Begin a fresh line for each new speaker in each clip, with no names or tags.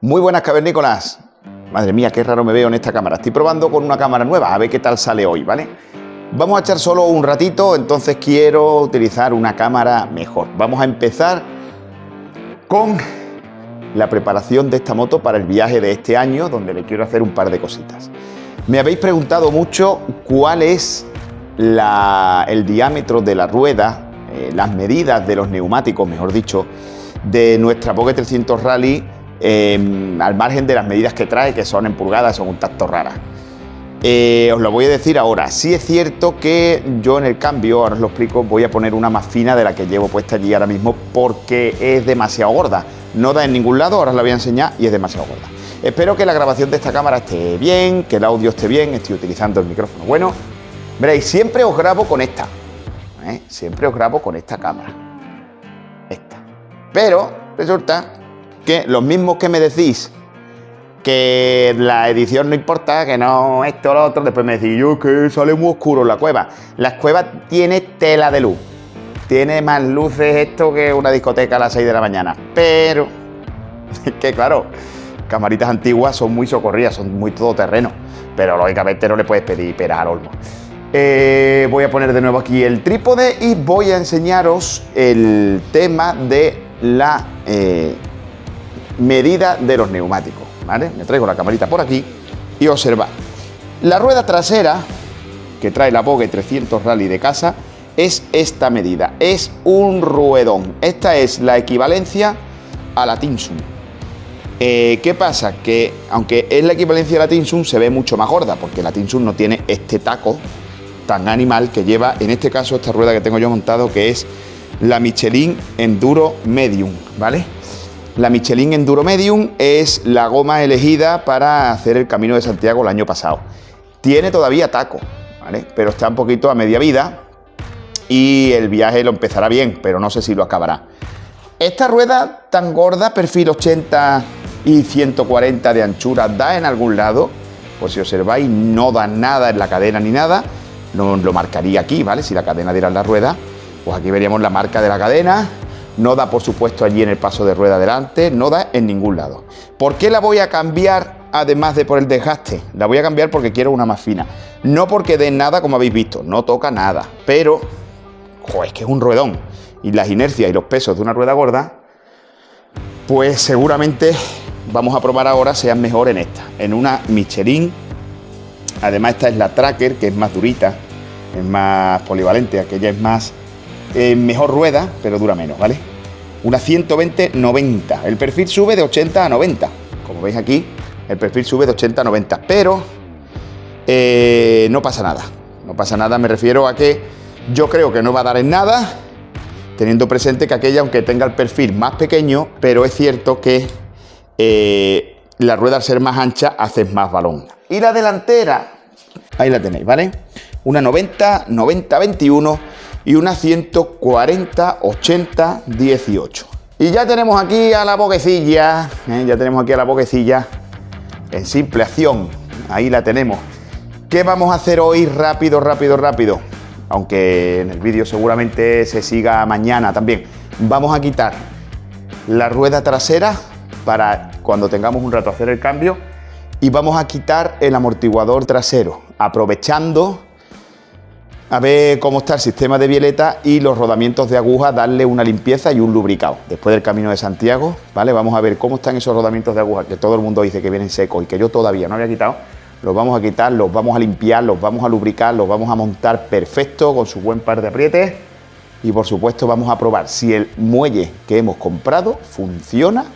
Muy buenas, cavernícolas. Madre mía, qué raro me veo en esta cámara. Estoy probando con una cámara nueva, a ver qué tal sale hoy, ¿vale? Vamos a echar solo un ratito, entonces quiero utilizar una cámara mejor. Vamos a empezar con la preparación de esta moto para el viaje de este año, donde le quiero hacer un par de cositas. Me habéis preguntado mucho cuál es el diámetro de la rueda, las medidas de los neumáticos, mejor dicho, de nuestra Pocket 300 Rally, al margen de las medidas que trae, que son en pulgadas, son un tacto raras. Os lo voy a decir ahora. Sí es cierto que yo en el cambio, ahora os lo explico, voy a poner una más fina de la que llevo puesta allí ahora mismo porque es demasiado gorda. No da en ningún lado, ahora os la voy a enseñar y es demasiado gorda. Espero que la grabación de esta cámara esté bien, que el audio esté bien, estoy utilizando el micrófono bueno. Veréis, siempre os grabo con esta, siempre os grabo con esta cámara, esta. Pero resulta que los mismos que me decís que la edición no importa, que no esto o lo otro, después me decís, yo que sale muy oscuro la cueva. La cueva tiene tela de luz, tiene más luces esto que una discoteca a las 6 de la mañana, pero que claro, camaritas antiguas son muy socorridas, son muy todoterreno, pero lógicamente no le puedes pedir peras al olmo. Voy a poner de nuevo aquí el trípode y voy a enseñaros el tema de la medida de los neumáticos, ¿vale? Me traigo la camarita por aquí y observad. La rueda trasera que trae la Pocket 300 Rally de casa es esta medida, es un ruedón. Esta es la equivalencia a la Tinsum. ¿Qué pasa? Que aunque es la equivalencia a la Tinsum, se ve mucho más gorda, porque la Tinsum no tiene este taco tan animal que lleva, en este caso, esta rueda que tengo yo montado, que es la Michelin Enduro Medium, ¿vale? La Michelin Enduro Medium es la goma elegida para hacer el Camino de Santiago el año pasado. Tiene todavía taco, ¿vale? Pero está un poquito a media vida y el viaje lo empezará bien, pero no sé si lo acabará. Esta rueda tan gorda, perfil 80 y 140 de anchura, da en algún lado. Pues si observáis, no da nada en la cadena ni nada. No lo marcaría aquí, ¿vale? Si la cadena diera en la rueda, pues aquí veríamos la marca de la cadena. No da, por supuesto, allí en el paso de rueda delante, no da en ningún lado. ¿Por qué la voy a cambiar, además de por el desgaste? La voy a cambiar porque quiero una más fina. No porque dé nada, como habéis visto, no toca nada, pero es que es un ruedón. Y las inercias y los pesos de una rueda gorda, pues seguramente vamos a probar ahora sean mejor en esta, en una Michelin. Además, esta es la Tracker, que es más durita, es más polivalente, aquella es más mejor rueda, pero dura menos, ¿vale? Una 120-90. El perfil sube de 80 a 90. Como veis aquí, el perfil sube de 80 a 90, pero no pasa nada. No pasa nada, me refiero a que yo creo que no va a dar en nada, teniendo presente que aquella, aunque tenga el perfil más pequeño, pero es cierto que la rueda, al ser más ancha, hace más balón. Y la delantera, ahí la tenéis, ¿vale? Una 90-90-21 y una 140-80-18. Y ya tenemos aquí a la boquecilla, ya tenemos aquí a la boquecilla en simple acción. Ahí la tenemos. ¿Qué vamos a hacer hoy? Rápido. Aunque en el vídeo seguramente se siga mañana también. Vamos a quitar la rueda trasera para cuando tengamos un rato hacer el cambio. Y vamos a quitar el amortiguador trasero, aprovechando a ver cómo está el sistema de bieleta y los rodamientos de aguja, darle una limpieza y un lubricado. Después del Camino de Santiago, ¿vale? Vamos a ver cómo están esos rodamientos de aguja, que todo el mundo dice que vienen secos y que yo todavía no había quitado. Los vamos a quitar, los vamos a limpiar, los vamos a lubricar, los vamos a montar perfecto con su buen par de aprietes. Y por supuesto vamos a probar si el muelle que hemos comprado funciona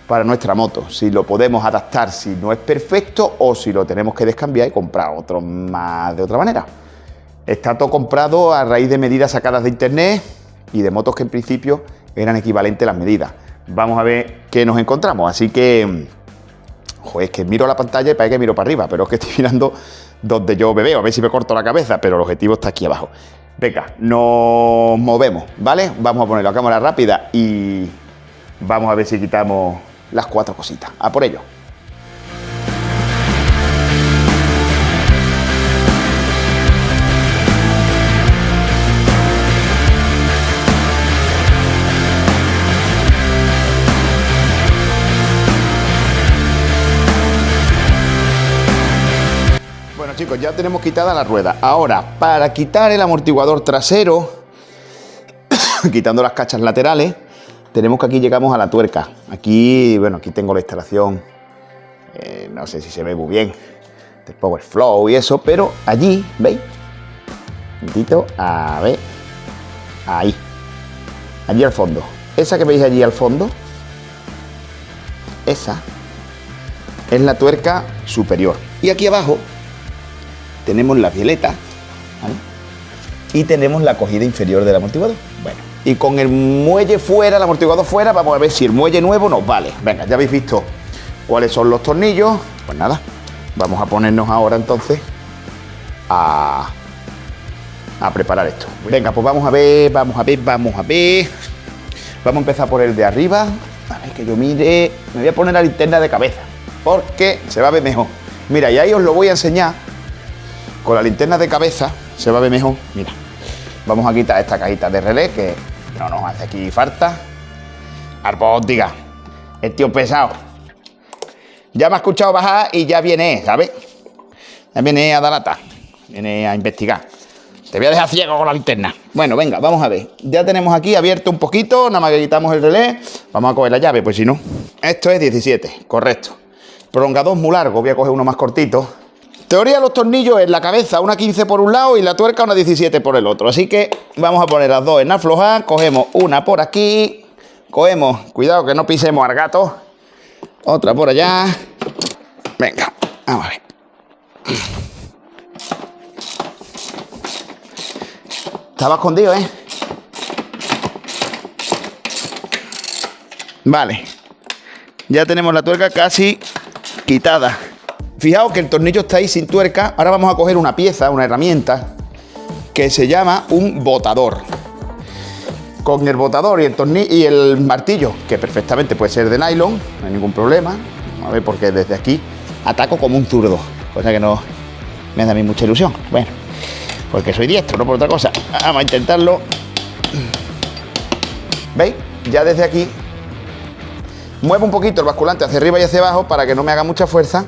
para nuestra moto, si lo podemos adaptar, si no es perfecto o si lo tenemos que descambiar y comprar otro más de otra manera. Está todo comprado a raíz de medidas sacadas de internet y de motos que en principio eran equivalentes las medidas. Vamos a ver qué nos encontramos, así que es que miro la pantalla y parece que miro para arriba, pero es que estoy mirando donde yo me veo, a ver si me corto la cabeza, pero el objetivo está aquí abajo. Venga, nos movemos, ¿vale? Vamos a poner la cámara rápida y vamos a ver si quitamos las 4 cositas. A por ello. Bueno, chicos, ya tenemos quitada la rueda. Ahora, para quitar el amortiguador trasero, quitando las cachas laterales, tenemos que aquí llegamos a la tuerca. Aquí, bueno, aquí tengo la instalación, no sé si se ve muy bien, de Power Flow y eso, pero allí, ¿veis? Un momentito, a ver, ahí, allí al fondo. Esa que veis allí al fondo, esa es la tuerca superior. Y aquí abajo tenemos la bieleta, ¿vale? Y tenemos la cogida inferior del amortiguador. Bueno, y con el muelle fuera, el amortiguador fuera, vamos a ver si el muelle nuevo nos vale. Venga, ya habéis visto cuáles son los tornillos. Pues nada, vamos a ponernos ahora entonces a preparar esto. Venga, pues vamos a ver. Vamos a empezar por el de arriba. A ver que yo mire. Me voy a poner la linterna de cabeza, porque se va a ver mejor. Mira, y ahí os lo voy a enseñar. Con la linterna de cabeza se va a ver mejor. Mira, vamos a quitar esta cajita de relé que no nos hace aquí falta. Arbótica, el tío pesado. Ya me ha escuchado bajar y ya viene, ¿sabes? Ya viene a dar lata, viene a investigar. Te voy a dejar ciego con la linterna. Bueno, venga, vamos a ver. Ya tenemos aquí abierto un poquito, nada más que quitamos el relé. Vamos a coger la llave, pues si no. Esto es 17, correcto. Prolongador muy largo, voy a coger uno más cortito. Teoría, los tornillos en la cabeza, una 15 por un lado y la tuerca una 17 por el otro. Así que vamos a poner las dos en aflojar. Cogemos una por aquí. Cogemos, cuidado que no pisemos al gato. Otra por allá. Venga, vamos a ver. Estaba escondido, ¿eh? Vale. Ya tenemos la tuerca casi quitada. Fijaos que el tornillo está ahí sin tuerca. Ahora vamos a coger una pieza, una herramienta que se llama un botador. Con el botador y el martillo, que perfectamente puede ser de nylon, no hay ningún problema. Vamos a ver, porque desde aquí ataco como un zurdo, cosa que no me da a mí mucha ilusión. Bueno, porque soy diestro, no por otra cosa. Vamos a intentarlo. ¿Veis? Ya desde aquí muevo un poquito el basculante hacia arriba y hacia abajo para que no me haga mucha fuerza.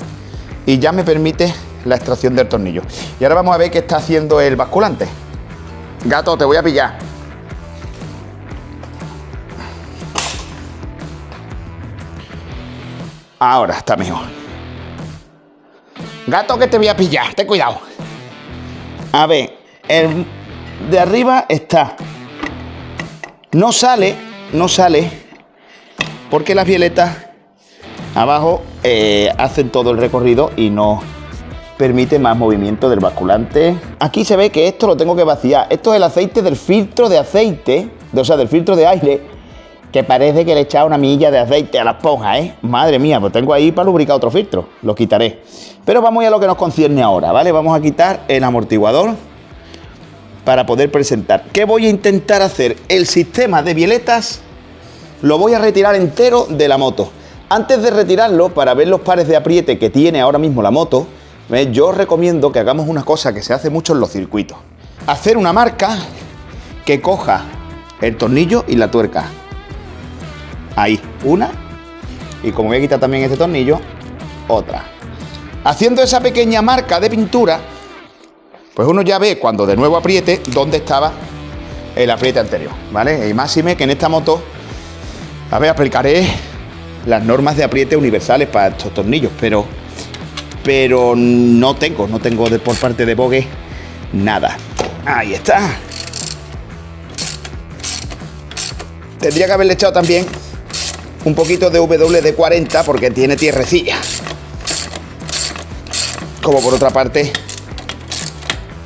Y ya me permite la extracción del tornillo. Y ahora vamos a ver qué está haciendo el basculante. Gato, te voy a pillar. Ahora está mejor. Gato, que te voy a pillar. Ten cuidado. A ver, el de arriba está. No sale porque las violetas abajo hacen todo el recorrido y no permite más movimiento del basculante. Aquí se ve que esto lo tengo que vaciar. Esto es el aceite del filtro de aceite, o sea, del filtro de aire, que parece que le he echado una milla de aceite a la esponja, ¿eh? Madre mía, pues tengo ahí para lubricar otro filtro. Lo quitaré. Pero vamos a lo que nos concierne ahora, ¿vale? Vamos a quitar el amortiguador para poder presentar. ¿Qué voy a intentar hacer? El sistema de violetas lo voy a retirar entero de la moto. Antes de retirarlo, para ver los pares de apriete que tiene ahora mismo la moto, yo os recomiendo que hagamos una cosa que se hace mucho en los circuitos. Hacer una marca que coja el tornillo y la tuerca. Ahí, una. Y como voy a quitar también este tornillo, otra. Haciendo esa pequeña marca de pintura, pues uno ya ve cuando de nuevo apriete dónde estaba el apriete anterior, ¿vale? Y máxime que en esta moto, a ver, aplicaré las normas de apriete universales para estos tornillos, pero no tengo por parte de Bogue nada. Ahí está. Tendría que haberle echado también un poquito de WD-40 porque tiene tierrecilla. Como por otra parte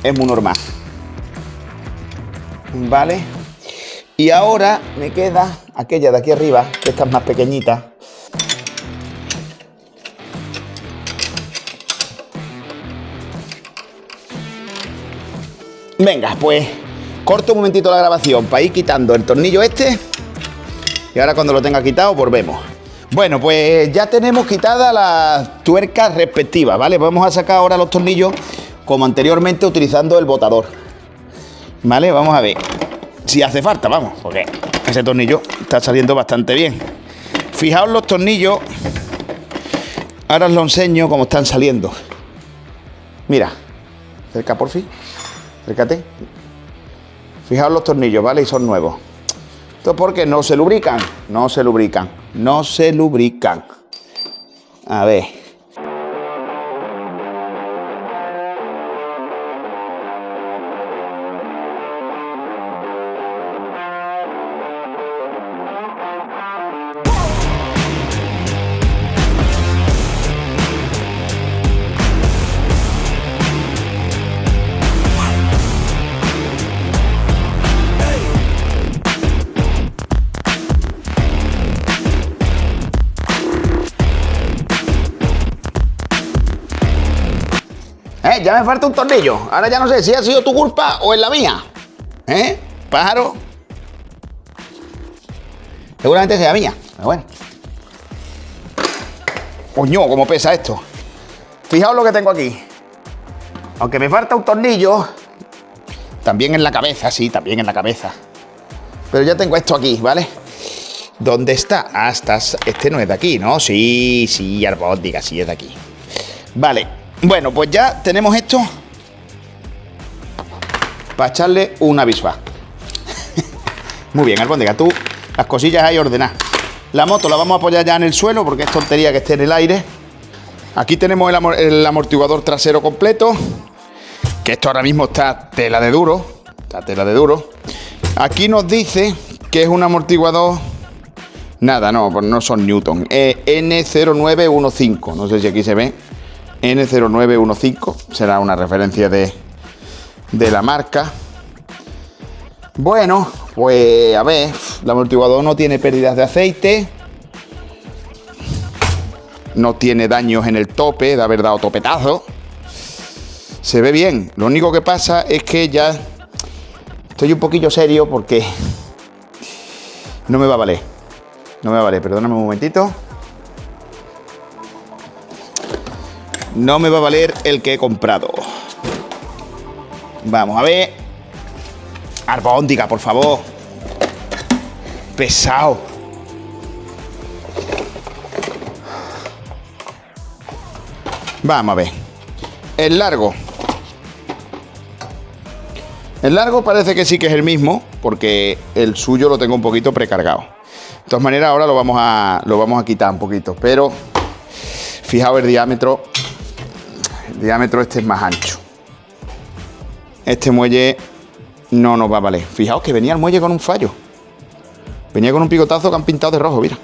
es muy normal. Vale. Y ahora me queda aquella de aquí arriba, que esta es más pequeñita. Venga, pues corto un momentito la grabación para ir quitando el tornillo este. Y ahora cuando lo tenga quitado, volvemos. Bueno, pues ya tenemos quitadas las tuercas respectivas, ¿vale? Vamos a sacar ahora los tornillos como anteriormente utilizando el botador. ¿Vale? Vamos a ver si hace falta, vamos, porque ese tornillo está saliendo bastante bien. Fijaos los tornillos. Ahora os lo enseño cómo están saliendo. Mira, Cerca, por fin. Acércate. Fijaos los tornillos, ¿vale? Y son nuevos. Esto es porque no se lubrican. No se lubrican. No se lubrican. A ver. Ya me falta un tornillo. Ahora ya no sé si ha sido tu culpa o es la mía. Pájaro. Seguramente sea mía. Pero bueno. Coño, cómo pesa esto. Fijaos lo que tengo aquí. Aunque me falta un tornillo, también en la cabeza, sí, también en la cabeza. Pero ya tengo esto aquí, ¿vale? ¿Dónde está? Ah, este no es de aquí, ¿no? Sí, Arbóndiga, sí es de aquí. Vale. Bueno, pues ya tenemos esto para echarle una bisbal. Muy bien, Arbóndiga, tú las cosillas ahí ordenadas. La moto la vamos a apoyar ya en el suelo porque es tontería que esté en el aire. Aquí tenemos el amortiguador trasero completo, que esto ahora mismo está tela de duro. Está tela de duro. Aquí nos dice que es un amortiguador... Nada, no, pues no son Newton. N0915, no sé si aquí se ve. N0915, será una referencia de la marca. Bueno, pues a ver, el amortiguador no tiene pérdidas de aceite, no tiene daños en el tope de haber dado topetazo, se ve bien. Lo único que pasa es que ya estoy un poquillo serio porque no me va a valer. No me va a valer, perdóname un momentito. No me va a valer el que he comprado. Vamos a ver. Arbóndiga, por favor. Pesado. Vamos a ver. El largo. El largo parece que sí que es el mismo, porque el suyo lo tengo un poquito precargado. De todas maneras, ahora lo vamos a quitar un poquito. Pero fijaos el diámetro. El diámetro este es más ancho. Este muelle no nos va a valer. Fijaos que venía el muelle con un fallo. Venía con un picotazo que han pintado de rojo, mira.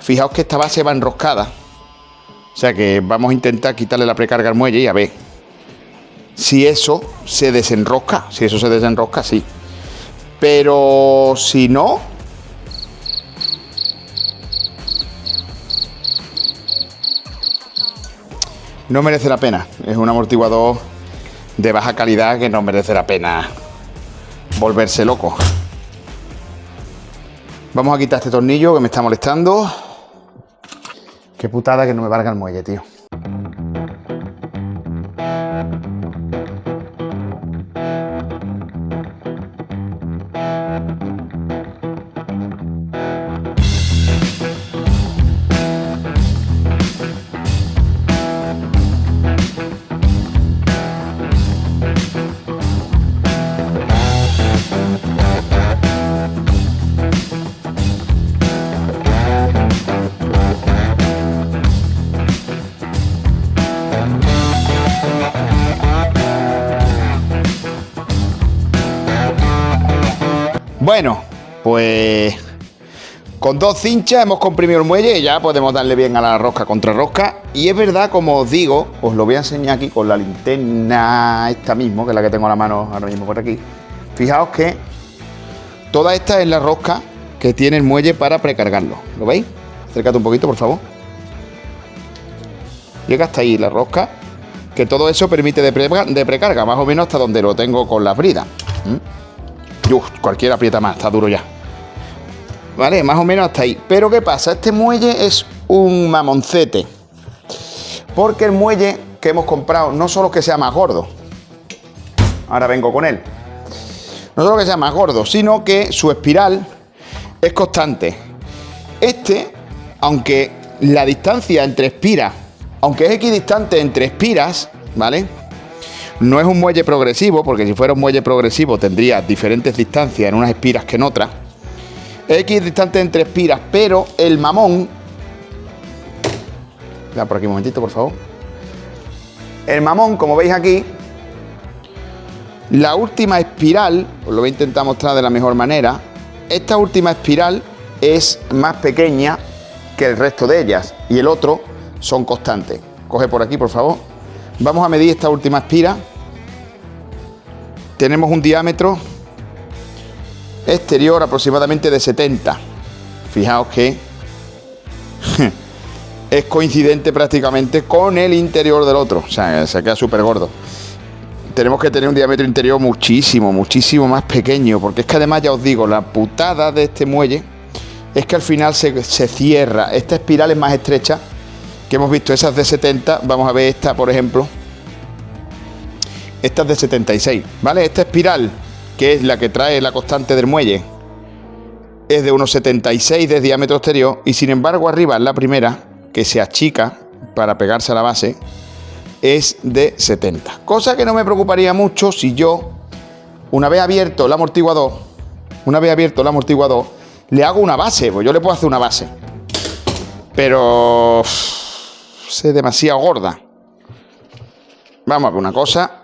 Fijaos que esta base va enroscada. O sea que vamos a intentar quitarle la precarga al muelle y a ver si eso se desenrosca. Si eso se desenrosca, sí. Pero si no... no merece la pena. Es un amortiguador de baja calidad que no merece la pena volverse loco. Vamos a quitar este tornillo que me está molestando. Qué putada que no me valga el muelle, tío. Bueno, pues con 2 cinchas hemos comprimido el muelle y ya podemos darle bien a la rosca contra rosca. Y es verdad, como os digo, os lo voy a enseñar aquí con la linterna esta mismo, que es la que tengo a la mano ahora mismo por aquí. Fijaos que toda esta es la rosca que tiene el muelle para precargarlo. ¿Lo veis? Acércate un poquito, por favor. Llega hasta ahí la rosca, que todo eso permite de precarga, más o menos hasta donde lo tengo con las bridas. Cualquiera aprieta más, está duro ya. Vale, más o menos hasta ahí. Pero ¿qué pasa? Este muelle es un mamoncete. Porque el muelle que hemos comprado no solo que sea más gordo. Ahora vengo con él. No solo que sea más gordo, sino que su espiral es constante. Este, aunque la distancia entre espiras, aunque es equidistante entre espiras, ¿vale? No es un muelle progresivo, porque si fuera un muelle progresivo tendría diferentes distancias en unas espiras que en otras. X distante entre espiras, pero el mamón... Ya por aquí un momentito, por favor. El mamón, como veis aquí, la última espiral, os lo voy a intentar mostrar de la mejor manera, esta última espiral es más pequeña que el resto de ellas y el otro son constantes. Coge por aquí, por favor. Vamos a medir esta última espira. Tenemos un diámetro exterior aproximadamente de 70. Fijaos que es coincidente prácticamente con el interior del otro. O sea, se queda súper gordo. Tenemos que tener un diámetro interior muchísimo más pequeño, porque es que además, ya os digo, la putada de este muelle es que al final se cierra. Esta espiral es más estrecha, que hemos visto esas de 70, vamos a ver esta, por ejemplo, esta es de 76, ¿vale? Esta espiral, que es la que trae la constante del muelle, es de unos 76 de diámetro exterior, y sin embargo arriba, en la primera, que se achica para pegarse a la base, es de 70. Cosa que no me preocuparía mucho si yo, una vez abierto el amortiguador, le hago una base, pues yo le puedo hacer una base. Pero es demasiado gorda. Vamos a ver una cosa.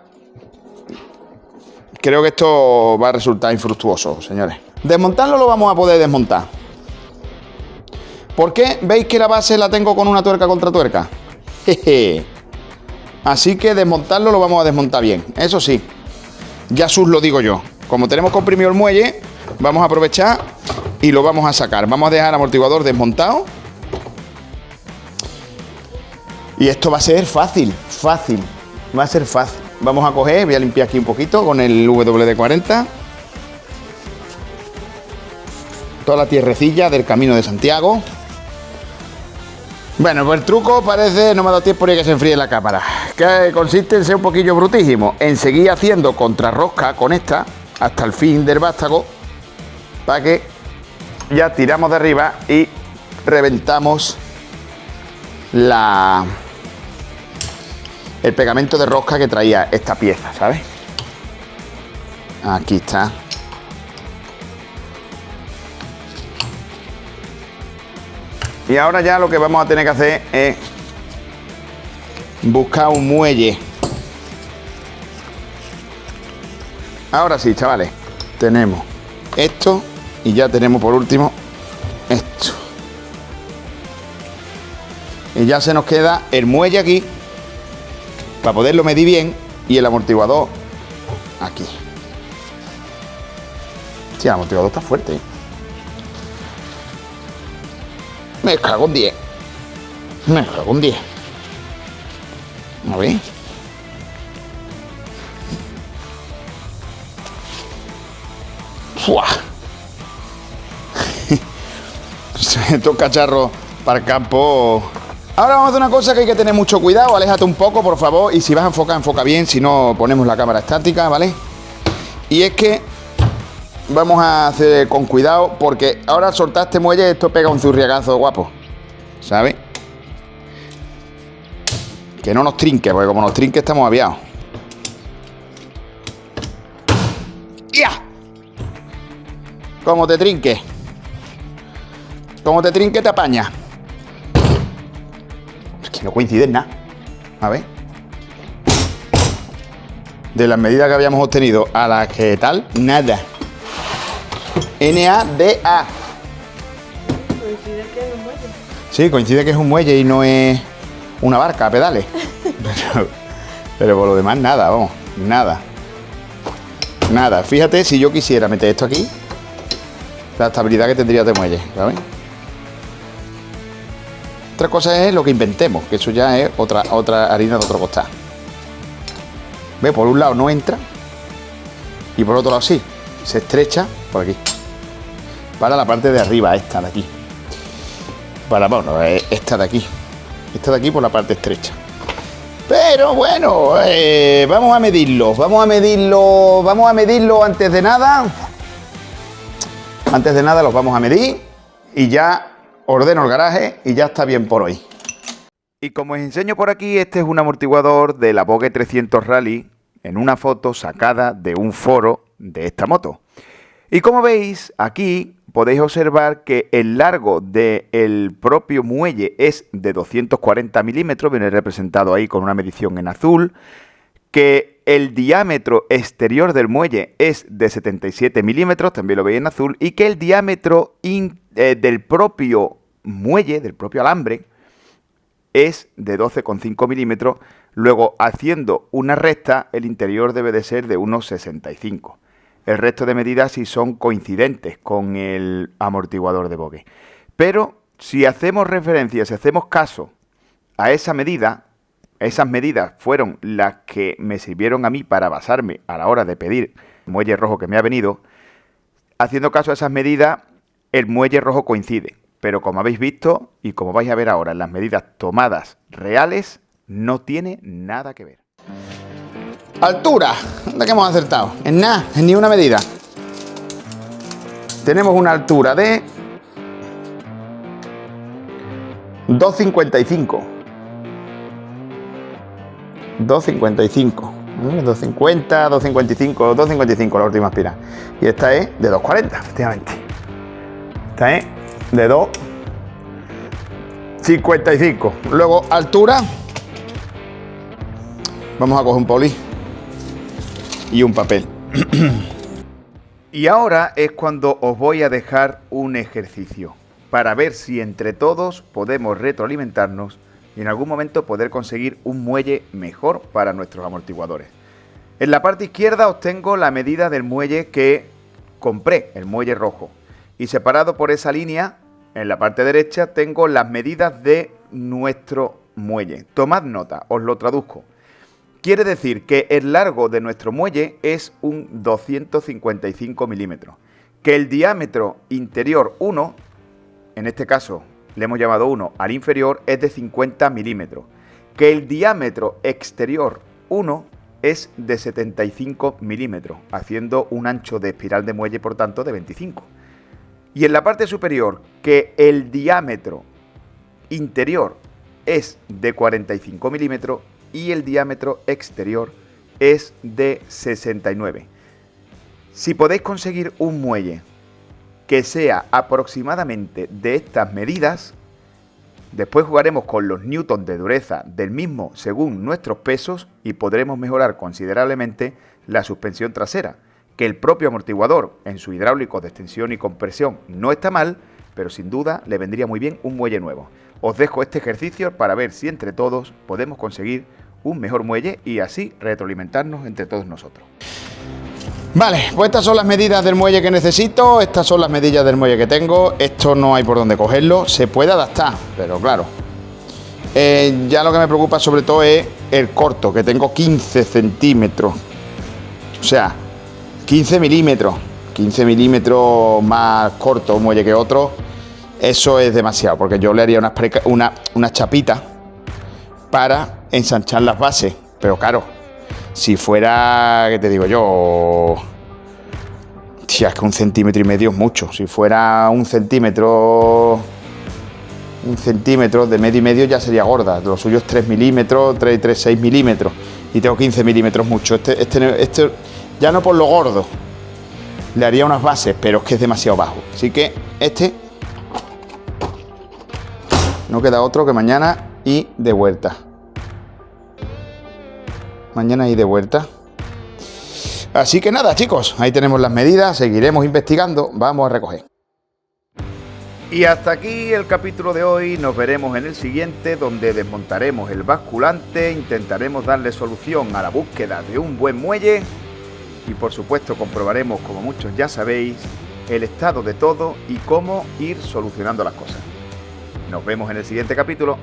Creo que esto va a resultar infructuoso, señores. Desmontarlo lo vamos a poder desmontar. ¿Por qué? ¿Veis que la base la tengo con una tuerca contra tuerca? Jeje. Así que desmontarlo lo vamos a desmontar bien. Eso sí, ya sus lo digo yo. Como tenemos comprimido el muelle, vamos a aprovechar y lo vamos a sacar. Vamos a dejar el amortiguador desmontado. Y esto va a ser fácil. Va a ser fácil. Vamos a coger, voy a limpiar aquí un poquito con el WD-40. Toda la tierrecilla del Camino de Santiago. Bueno, pues el truco parece, no me ha dado tiempo ni que se enfríe la cámara, que consiste en ser un poquillo brutísimo, en seguir haciendo contrarrosca con esta hasta el fin del vástago, para que ya tiramos de arriba y reventamos el pegamento de rosca que traía esta pieza, ¿sabes? Aquí está. Y ahora ya lo que vamos a tener que hacer es buscar un muelle. Ahora sí, chavales, tenemos esto y ya tenemos por último esto. Y ya se nos queda el muelle aquí para poderlo medir bien y el amortiguador aquí. Sí, el amortiguador está fuerte, ¿eh? Me cago en 10. Me cago en 10. A ver. ¡Fua! Estos cacharros para el campo. Ahora vamos a hacer una cosa que hay que tener mucho cuidado. Aléjate un poco, por favor. Y si vas a enfocar, enfoca bien. Si no, ponemos la cámara estática, ¿vale? Y es que vamos a hacer con cuidado, porque ahora al soltar este muelle, esto pega un zurriagazo guapo, ¿sabes? Que no nos trinque, porque como nos trinque estamos aviados. ¡Ya! Como te trinque. Como te trinque, te apaña. Es que no coincide en nada. A ver. De las medidas que habíamos obtenido a las que tal, nada. NADA.
Coincide que es un muelle.
Sí, coincide que es un muelle y no es una barca a pedales. Pero por lo demás nada, vamos, nada. Nada. Fíjate, si yo quisiera meter esto aquí, la estabilidad que tendría este muelle, ¿sabes? Otra cosa es lo que inventemos, que eso ya es otra harina de otro costal. Ve, por un lado no entra y por otro lado sí, se estrecha por aquí. Para la parte de arriba, esta de aquí. Bueno, esta de aquí. Esta de aquí por la parte estrecha. Pero bueno, vamos a medirlo. Vamos a medirlo antes de nada. Antes de nada los vamos a medir. Y ya ordeno el garaje y ya está bien por hoy. Y como os enseño por aquí, este es un amortiguador de la Bogue 300 Rally en una foto sacada de un foro de esta moto. Y como veis, aquí podéis observar que el largo del propio muelle es de 240 milímetros, viene representado ahí con una medición en azul, que el diámetro exterior del muelle es de 77 milímetros, también lo veis en azul, y que el diámetro del propio muelle, del propio alambre, es de 12,5 milímetros. Luego, haciendo una recta, el interior debe de ser de unos 65. El resto de medidas sí son coincidentes con el amortiguador de bogue. Pero si hacemos referencia, si hacemos caso a esa medida, esas medidas fueron las que me sirvieron a mí para basarme a la hora de pedir el muelle rojo que me ha venido. Haciendo caso a esas medidas, el muelle rojo coincide. Pero como habéis visto y como vais a ver ahora en las medidas tomadas reales, no tiene nada que ver.
Altura, ¿de qué hemos acertado? En nada, en ni una medida.
Tenemos una altura de 2,55. 2,55. 2,50, 2,55, 2,55 la última aspira. Y esta es de 2,40, efectivamente. Esta es de 2,55. Luego, altura. Vamos a coger un poli y un papel. Y ahora es cuando os voy a dejar un ejercicio para ver si entre todos podemos retroalimentarnos y en algún momento poder conseguir un muelle mejor para nuestros amortiguadores. En la parte izquierda os tengo la medida del muelle que compré, el muelle rojo. Y separado por esa línea, en la parte derecha tengo las medidas de nuestro muelle. Tomad nota, os lo traduzco. Quiere decir que el largo de nuestro muelle es un 255 milímetros, que el diámetro interior 1, en este caso le hemos llamado 1 al inferior, es de 50 milímetros, que el diámetro exterior 1 es de 75 milímetros, haciendo un ancho de espiral de muelle, por tanto, de 25. Y en la parte superior, que el diámetro interior es de 45 milímetros, y el diámetro exterior es de 69. Si podéis conseguir un muelle que sea aproximadamente de estas medidas, después jugaremos con los newtons de dureza del mismo según nuestros pesos y podremos mejorar considerablemente la suspensión trasera, que el propio amortiguador en su hidráulico de extensión y compresión no está mal, pero sin duda le vendría muy bien un muelle nuevo. Os dejo este ejercicio para ver si entre todos podemos conseguir un mejor muelle y así retroalimentarnos entre todos nosotros.
Vale, pues estas son las medidas del muelle que necesito, estas son las medidas del muelle que tengo. Esto no hay por dónde cogerlo, se puede adaptar, pero claro. Ya lo que me preocupa sobre todo es el corto, que tengo 15 centímetros. O sea, 15 milímetros. 15 milímetros más corto un muelle que otro. Eso es demasiado, porque yo le haría unas chapitas para ensanchar las bases. Pero claro, si fuera, ¿qué te digo yo? Tía, es que 1,5 centímetros es mucho. Si fuera 1 centímetro, 1 centímetro de medio y medio ya sería gorda. Lo suyo es 3 milímetros, 6 milímetros. Y tengo 15 milímetros mucho. Este, ya no por lo gordo, le haría unas bases, pero es que es demasiado bajo. Así que no queda otro que mañana y de vuelta. Mañana y de vuelta. Así que nada, chicos, ahí tenemos las medidas, seguiremos investigando, vamos a recoger.
Y hasta aquí el capítulo de hoy, nos veremos en el siguiente, donde desmontaremos el basculante, intentaremos darle solución a la búsqueda de un buen muelle y por supuesto comprobaremos, como muchos ya sabéis, el estado de todo y cómo ir solucionando las cosas. Nos vemos en el siguiente capítulo.